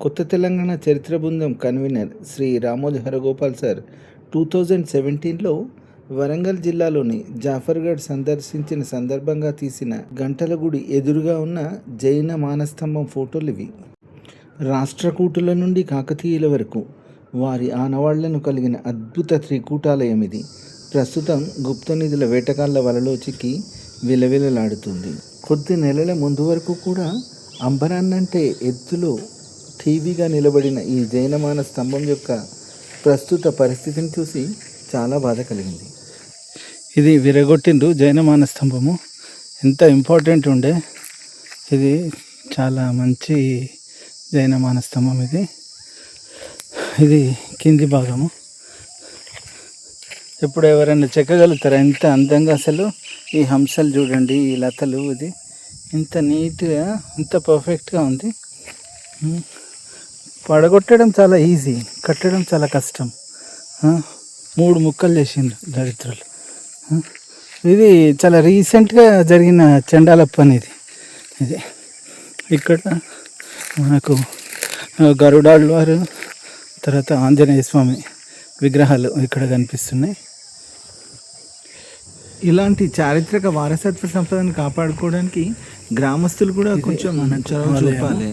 కొత్త తెలంగాణ చరిత్ర బృందం కన్వీనర్ శ్రీ రామోజీ హరగోపాల్ సార్ 2017లో వరంగల్ జిల్లాలోని జాఫర్గఢ్ సందర్శించిన సందర్భంగా తీసిన గంటల గుడి ఎదురుగా ఉన్న జైన మానస్తంభం ఫోటోలు ఇవి. రాష్ట్రకూటుల నుండి కాకతీయుల వరకు వారి ఆనవాళ్లను కలిగిన అద్భుత త్రికూటాలయం ఇది. ప్రస్తుతం గుప్త నిధుల వేటగాళ్ల వలలో చిక్కి విలవిలలాడుతుంది. కొద్ది నెలల ముందు వరకు కూడా అంబరాన్నంటే ఎత్తులో టీవీగా నిలబడిన ఈ జైనమాన స్తంభం యొక్క ప్రస్తుత పరిస్థితిని చూసి చాలా బాధ కలిగింది. ఇది విరగొట్టిండ్రు జైనమాన స్తంభము. ఎంత ఇంపార్టెంట్ ఉండే, ఇది చాలా మంచి జైనమాన స్తంభం. ఇది కింది భాగము. ఎప్పుడు ఎవరైనా చెక్కగలుగుతారా? ఎంత అందంగా అసలు ఈ హంసలు చూడండి, ఈ లతలు, ఇది ఇంత నీట్గా ఇంత పర్ఫెక్ట్గా ఉంది. పడగొట్టడం చాలా ఈజీ, కట్టడం చాలా కష్టం. 3 ముక్కలు చేసిండ్రు దరిద్రులు. ఇది చాలా రీసెంట్గా జరిగిన చండాల పని ఇది. ఇక్కడ మనకు గరుడాళ్ళ వారు, తర్వాత ఆంజనేయ స్వామి విగ్రహాలు ఇక్కడ కనిపిస్తున్నాయి. ఇలాంటి చారిత్రక వారసత్వ సంపదను కాపాడుకోవడానికి గ్రామస్తులు కూడా కొంచెం చొరవ చూపాలి.